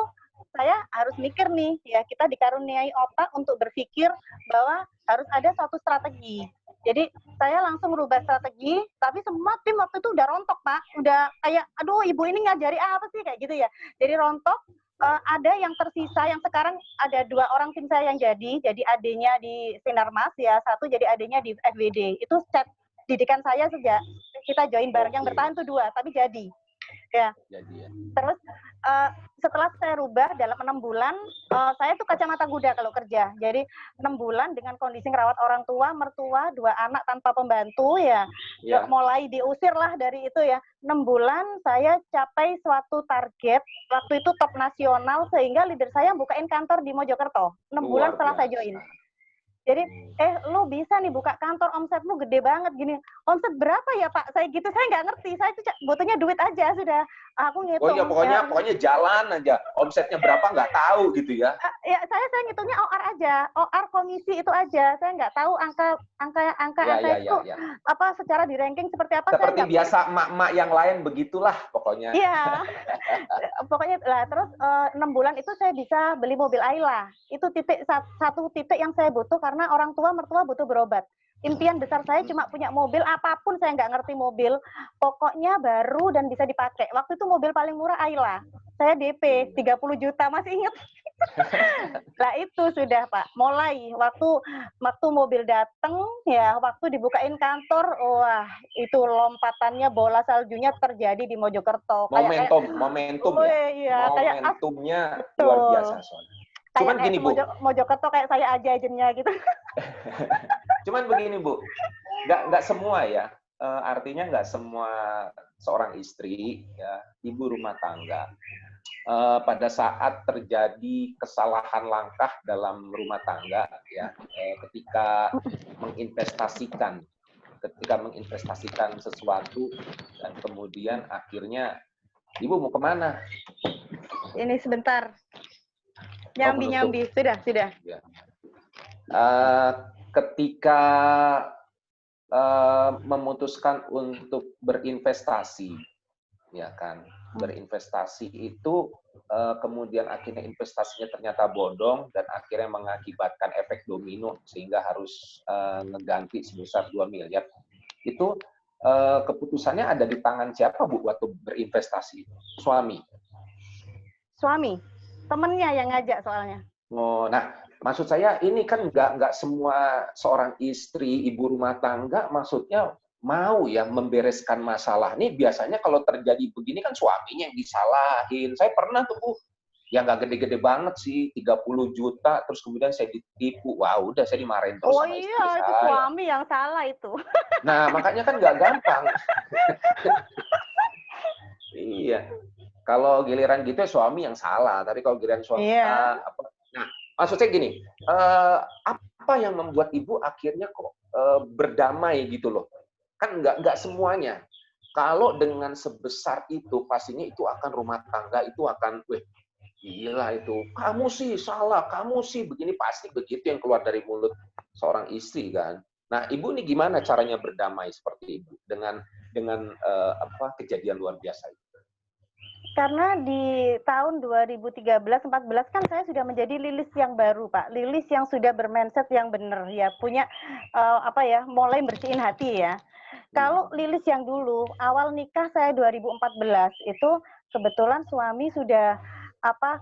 saya harus mikir nih, ya kita dikaruniai otak untuk berpikir bahwa harus ada satu strategi. Jadi saya langsung merubah strategi, tapi semua tim waktu itu udah rontok Pak, udah kayak, aduh ibu ini ngajari apa sih kayak gitu ya. Jadi rontok, ada yang tersisa, yang sekarang ada 2 orang tim saya yang jadi adenya di Sinarmas ya, 1 jadi adenya di FWD. Itu chat didikan saya sejak kita join bareng, yang bertahan tuh 2, tapi jadi. Ya. Terus setelah saya rubah dalam 6 bulan, saya tuh kacamata kuda kalau kerja. Jadi 6 bulan dengan kondisi ngerawat orang tua, mertua, 2 anak tanpa pembantu ya. Ya. Mulai diusir lah dari itu ya. 6 bulan saya capai suatu target. Waktu itu top nasional sehingga leader saya bukain kantor di Mojokerto. 6 bulan setelah saya join. Jadi, lu bisa nih buka kantor, omset lu gede banget gini. Omset berapa ya Pak? Saya gitu, saya nggak ngerti. Saya tuh butuhnya duit aja sudah. Aku ngitung. Oh iya, pokoknya jalan aja. Omsetnya berapa nggak tahu gitu ya? Ya saya ngitungnya OR aja, OR komisi itu aja. Saya nggak tahu angka itu apa secara di ranking seperti apa. Seperti biasa emak-emak yang lain begitulah pokoknya. Iya. Pokoknya lah terus 6 bulan itu saya bisa beli mobil Ayla. Itu satu titik yang saya butuh karena orang tua mertua butuh berobat. Impian besar saya cuma punya mobil, apapun saya nggak ngerti mobil, pokoknya baru dan bisa dipakai. Waktu itu mobil paling murah Ayla. Saya DP 30 juta, masih ingat? Lah itu sudah Pak, mulai waktu mobil datang ya, waktu dibukain kantor, wah itu lompatannya bola saljunya terjadi di Mojokerto. Momentum ya. Momentumnya luar biasa soalnya. Cuman gini Bu, Mojokerto kayak saya aja ajennya gitu. Cuman begini Bu, nggak semua ya, artinya nggak semua seorang istri ya, ibu rumah tangga pada saat terjadi kesalahan langkah dalam rumah tangga ya, ketika menginvestasikan sesuatu dan kemudian akhirnya ibu mau kemana? Ini sebentar. Nyambi. Sudah. Ya. Ketika memutuskan untuk berinvestasi, ya kan, berinvestasi itu kemudian akhirnya investasinya ternyata bodong dan akhirnya mengakibatkan efek domino sehingga harus ngeganti sebesar 2 miliar. Itu keputusannya ada di tangan siapa Bu waktu berinvestasi? Suami. Temennya yang ngajak soalnya. Oh, nah maksud saya ini kan nggak semua seorang istri, ibu rumah tangga maksudnya mau ya membereskan masalah. Nih biasanya kalau terjadi begini kan suaminya yang disalahin. Saya pernah tuh Bu, ya nggak gede-gede banget sih, 30 juta, terus kemudian saya ditipu. Wah udah saya dimarahin terus sama istri saya. Itu suami yang salah itu. Nah makanya kan nggak gampang. Iya. Kalau giliran gitu ya suami yang salah, tapi kalau giliran suami nah, maksud saya gini, apa yang membuat ibu akhirnya kok berdamai gitu loh? Kan nggak semuanya. Kalau dengan sebesar itu, pastinya itu akan rumah tangga itu akan, gila itu, kamu sih salah, kamu sih begini, pasti begitu yang keluar dari mulut seorang istri kan. Nah, ibu ini gimana caranya berdamai seperti itu dengan kejadian luar biasa itu? Karena di tahun 2013-14 kan saya sudah menjadi Lilis yang baru, Pak. Lilis yang sudah bermindset yang benar, ya punya mulai bersihin hati ya. Kalau Lilis yang dulu, awal nikah saya 2014 itu kebetulan suami sudah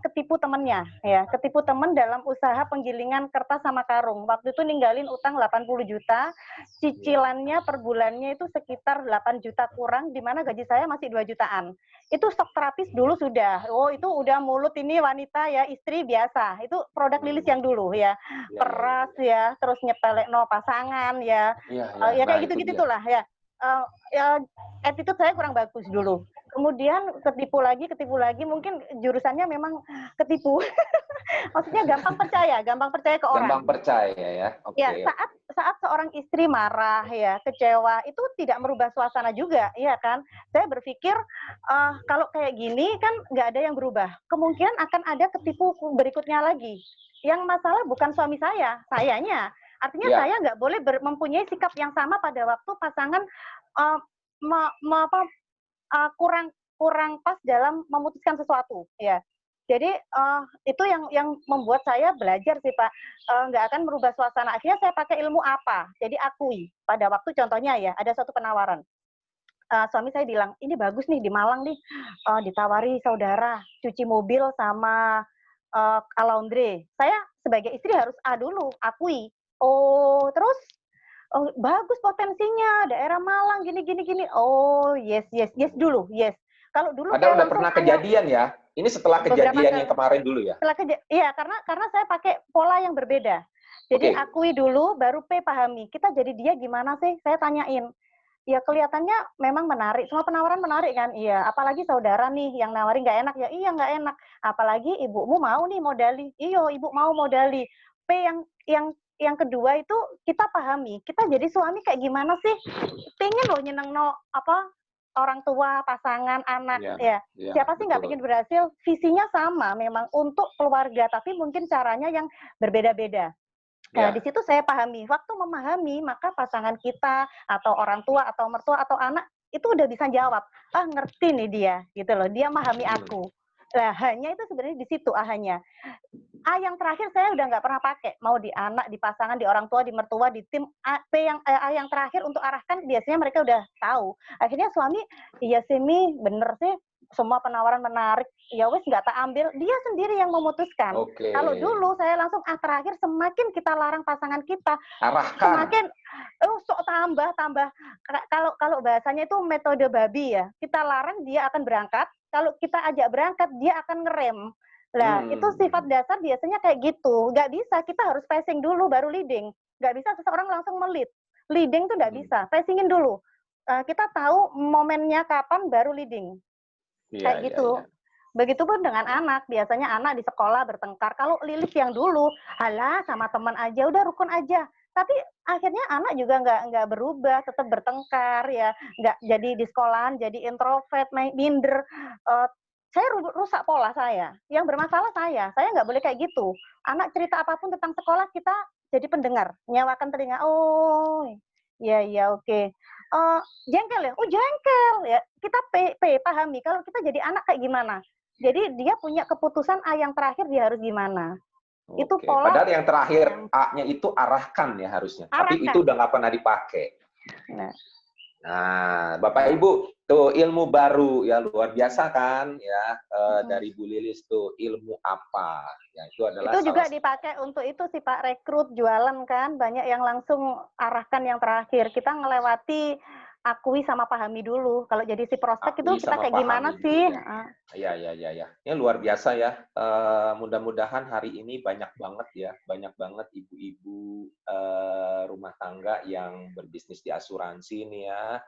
ketipu temennya ya, ketipu temen dalam usaha penggilingan kertas sama karung. Waktu itu ninggalin utang 80 juta, cicilannya per bulannya itu sekitar 8 juta kurang, di mana gaji saya masih 2 jutaan. Itu stok terapis dulu sudah. Oh, itu udah mulut ini wanita ya, istri biasa. Itu produk Lilis yang dulu ya. Peras ya, terus nyepelekno pasangan ya. Ya kayak gitu-gitu lah ya. Attitude saya kurang bagus dulu. Kemudian ketipu lagi, mungkin jurusannya memang ketipu. Maksudnya gampang percaya ke orang. Gampang percaya ya. Okay. Ya, saat seorang istri marah ya, kecewa, itu tidak merubah suasana juga, ya kan? Saya berpikir kalau kayak gini kan nggak ada yang berubah. Kemungkinan akan ada ketipu berikutnya lagi. Yang masalah bukan suami sayanya. Artinya saya nggak boleh mempunyai sikap yang sama pada waktu pasangan kurang pas dalam memutuskan sesuatu ya. Jadi itu yang membuat saya belajar sih Pak, nggak akan merubah suasana. Akhirnya saya pakai ilmu apa? Jadi akui pada waktu contohnya ya ada suatu penawaran. Suami saya bilang ini bagus nih di Malang nih, ditawari saudara cuci mobil sama laundry. Saya sebagai istri harus dulu akui. Oh terus bagus potensinya daerah Malang gini. Oh yes dulu yes. Kalau dulu Ada saya udah langsung pernah kejadian ya? Ini setelah beberapa kejadian kali. yang kemarin dulu ya? Iya, karena saya pakai pola yang berbeda. Jadi Oke. akui dulu, baru P pahami. Kita jadi dia gimana sih? Saya tanyain. Ya kelihatannya memang menarik. Semua penawaran menarik kan? Iya. Apalagi saudara nih yang nawarin nggak enak ya? Iya nggak enak. Apalagi ibumu mau nih modali. Iya, ibu mau modali. P yang kedua itu kita pahami. Kita jadi suami kayak gimana sih? Pengen loh nyeneng orang tua, pasangan, anak, ya. Siapa sih nggak pengen berhasil? Visinya sama memang untuk keluarga, tapi mungkin caranya yang berbeda-beda. Nah, di situ saya pahami. Waktu memahami, maka pasangan kita, atau orang tua, atau mertua, atau anak, itu udah bisa jawab. Ah, ngerti nih dia, gitu loh. Dia memahami aku. Nah, hanya itu sebenarnya di situ ahanya. Yang terakhir saya udah nggak pernah pakai. Mau di anak, di pasangan, di orang tua, di mertua, di tim. Yang terakhir untuk arahkan, biasanya mereka udah tahu. Akhirnya suami, iya sih Mi, bener sih. Semua penawaran menarik, ya wes nggak tak ambil, dia sendiri yang memutuskan. Kalau dulu saya langsung terakhir semakin kita larang pasangan kita, arahkan. Semakin sok tambah. Kalau bahasanya itu metode babi ya. Kita larang dia akan berangkat, kalau kita ajak berangkat dia akan ngerem. Nah, itu sifat dasar biasanya kayak gitu. Nggak bisa, kita harus passing dulu baru leading. Nggak bisa seseorang langsung melit. Leading tuh nggak bisa, passingin dulu. Kita tahu momennya kapan baru leading. Kayak gitu. Begitupun dengan anak. Biasanya anak di sekolah bertengkar. Kalau Lilis yang dulu, halah sama teman aja, udah rukun aja. Tapi akhirnya anak juga nggak berubah, tetap bertengkar ya. Nggak jadi di sekolahan, jadi introvert, minder. Saya rusak pola saya. Yang bermasalah saya nggak boleh kayak gitu. Anak cerita apapun tentang sekolah, kita jadi pendengar. Nyawakan telinga, oh iya, oke. Jengkel ya? Oh jengkel ya. Kita pahami kalau kita jadi anak kayak gimana. Jadi dia punya keputusan yang terakhir dia harus gimana. Itu pola. Padahal yang terakhir A-nya itu arahkan ya harusnya. Tapi itu udah nggak pernah dipakai. Nah, Bapak Ibu, tuh ilmu baru ya luar biasa kan ya dari Bu Lilis tuh ilmu apa? Ya itu adalah itu juga dipakai untuk itu sih Pak, rekrut jualan kan banyak yang langsung arahkan yang terakhir. Kita ngelewati akui sama pahami dulu. Kalau jadi si prospek itu kita kayak gimana sih? Ya. Ini luar biasa ya. Mudah-mudahan hari ini banyak banget ibu-ibu rumah tangga yang berbisnis di asuransi nih ya.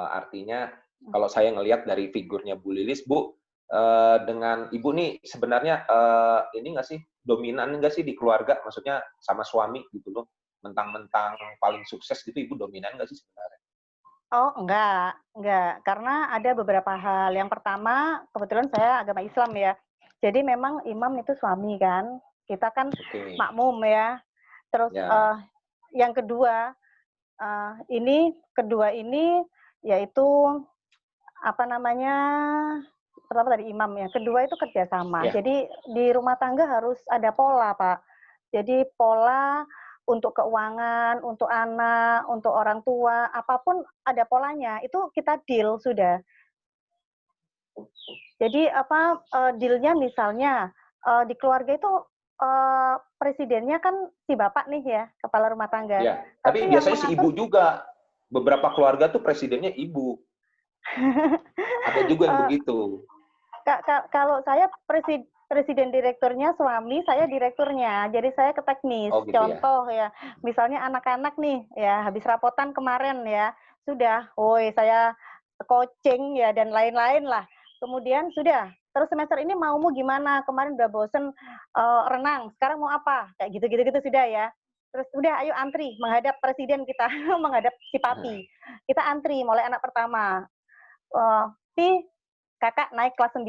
Artinya kalau saya ngelihat dari figurnya Bu Lilis, Bu, dengan Ibu nih sebenarnya ini nggak sih dominan nggak sih di keluarga? Maksudnya sama suami gitu loh. Mentang-mentang paling sukses gitu, Ibu dominan nggak sih sebenarnya? Oh, enggak. Karena ada beberapa hal. Yang pertama, kebetulan saya agama Islam ya. Jadi memang imam itu suami kan. Kita kan makmum ya. Terus yang kedua, ini yaitu pertama tadi imam ya. Kedua itu kerjasama. Jadi di rumah tangga harus ada pola, Pak. Jadi pola untuk keuangan, untuk anak, untuk orang tua, apapun ada polanya. Itu kita deal sudah. Jadi dealnya misalnya di keluarga itu presidennya kan si bapak nih ya, kepala rumah tangga. Ya, tapi biasanya si ibu juga. Beberapa keluarga tuh presidennya ibu. Ada juga yang begitu. Kalau saya presiden direkturnya suami, saya direkturnya. Jadi saya ke teknis. Gitu contoh ya, misalnya anak-anak nih ya habis rapotan kemarin ya, sudah, saya coaching ya dan lain-lain lah. Kemudian sudah, terus semester ini maumu gimana? Kemarin udah bosen renang, sekarang mau apa? Kayak gitu sudah ya. Terus udah ayo antri menghadap presiden kita, menghadap si papi. Kita antri mulai anak pertama. Kakak naik kelas 9,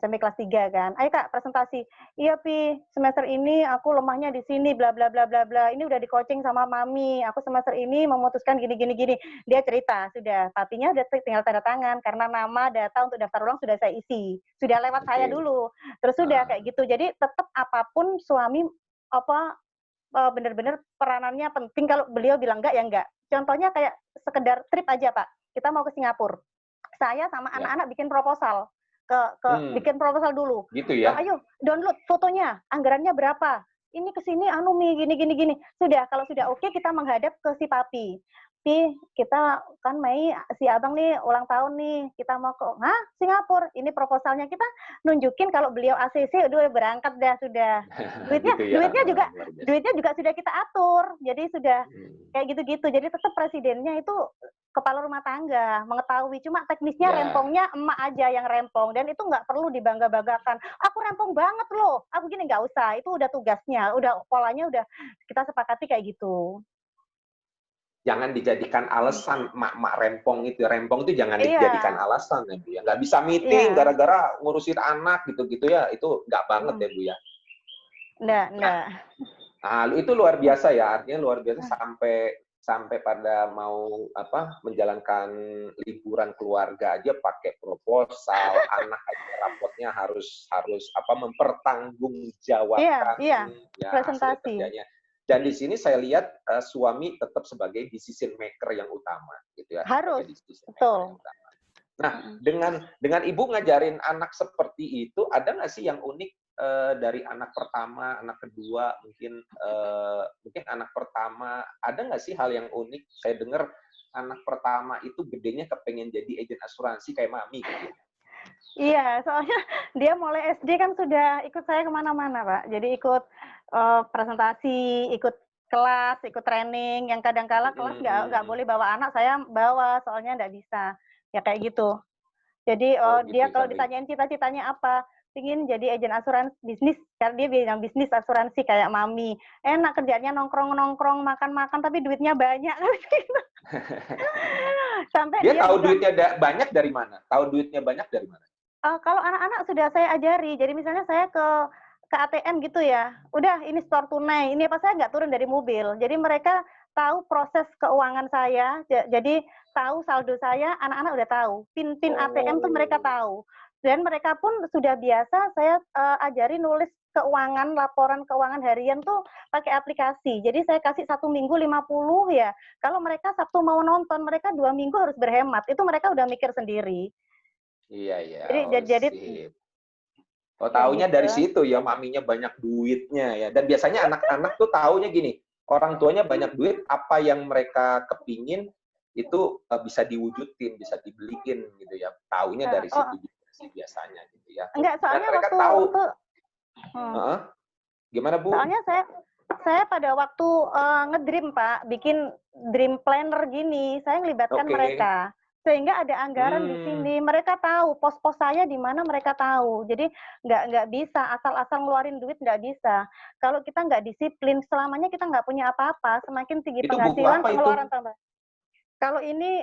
SMP kelas 3 kan. Ayo Kak, presentasi. Iya Pi, semester ini aku lemahnya di sini, bla bla bla bla bla. Ini udah di coaching sama Mami. Aku semester ini memutuskan gini. Dia cerita, sudah. Papinya udah tinggal tanda tangan karena nama, data untuk daftar ulang sudah saya isi. Sudah lewat saya dulu. Terus sudah kayak gitu. Jadi tetap apapun suami benar-benar peranannya penting. Kalau beliau bilang enggak ya enggak. Contohnya kayak sekedar trip aja Pak. Kita mau ke Singapura. Saya sama anak-anak bikin proposal bikin proposal dulu. Gitu ya. Ayo download fotonya, anggarannya berapa? Ini kesini Mi gini. Sudah, kalau sudah oke kita menghadap ke si papi. Pi, kita kan Mei, si abang nih ulang tahun nih, kita mau ke, Singapura, ini proposalnya, kita nunjukin kalau beliau ACC, udah berangkat dah sudah. Duitnya, Gitu ya, luar biasa. duitnya juga sudah kita atur, jadi sudah Hmm. kayak gitu-gitu. Jadi tetap presidennya itu kepala rumah tangga, mengetahui. Cuma teknisnya Ya. rempongnya emak aja yang rempong, dan itu nggak perlu dibangga-banggakan. Aku rempong banget loh, aku gini, nggak usah. Itu udah tugasnya, udah polanya udah kita sepakati kayak gitu. Jangan dijadikan alasan mak-mak rempong itu. Rempong itu jangan Iya. dijadikan alasan ya Bu ya. Nggak bisa meeting Iya. gara-gara ngurusin anak gitu-gitu ya. Itu nggak banget ya Bu ya. Nggak. Nah, itu luar biasa ya. Artinya luar biasa sampai pada mau menjalankan liburan keluarga aja pakai proposal, anak aja rapotnya harus mempertanggungjawabkan Iya, ya hasil presentasi. kerjanya. Dan di sini saya lihat suami tetap sebagai decision maker yang utama, gitu ya. Harus, Decision maker betul. yang utama. Nah, dengan ibu ngajarin anak seperti itu, ada nggak sih yang unik dari anak pertama, anak kedua, mungkin anak pertama, ada nggak sih hal yang unik? Saya dengar anak pertama itu gedenya kepengen jadi agen asuransi kayak mami gitu ya. Iya, soalnya dia mulai SD kan sudah ikut saya kemana-mana, Pak. Jadi ikut presentasi, ikut kelas, ikut training. Yang kadang-kala kelas nggak boleh bawa anak, saya bawa, soalnya nggak bisa. Ya kayak gitu. Jadi Gitu dia kalau sampai. ditanyain cita-citanya apa, ingin jadi agen asuransi bisnis, karena dia bilang bisnis asuransi kayak mami. Enak kerjanya nongkrong-nongkrong, makan-makan, tapi duitnya banyak. Sampai Dia tahu juga, duitnya banyak dari mana? Tahu duitnya banyak dari mana? kalau anak-anak sudah saya ajari, jadi misalnya saya ke ATM gitu ya, udah ini store tunai, ini apa, saya nggak turun dari mobil. Jadi mereka tahu proses keuangan saya, jadi tahu saldo saya, anak-anak udah tahu. PIN ATM tuh mereka tahu. Dan mereka pun sudah biasa saya ajari nulis keuangan, laporan keuangan harian tuh pakai aplikasi. Jadi saya kasih 1 minggu 50 ya. Kalau mereka Sabtu mau nonton, mereka 2 minggu harus berhemat. Itu mereka udah mikir sendiri. Iya. Jadi Sip. Taunya gitu. dari situ ya, maminya banyak duitnya ya. Dan biasanya anak-anak tuh taunya gini, orang tuanya banyak duit, apa yang mereka kepingin itu bisa diwujudin, bisa dibeliin gitu ya. Taunya dari situ juga sih biasanya gitu ya. Enggak, Dan soalnya mereka tahu. Gimana Bu? Soalnya saya pada waktu ngedream Pak, bikin dream planner gini, saya ngelibatkan mereka. Sehingga ada anggaran di sini, mereka tahu pos-pos saya di mana, mereka tahu. Jadi nggak bisa asal-asal ngeluarin duit, nggak bisa. Kalau kita nggak disiplin, selamanya kita nggak punya apa-apa. Semakin tinggi Itu penghasilan, buku apa pengeluaran itu? tambah. Kalau ini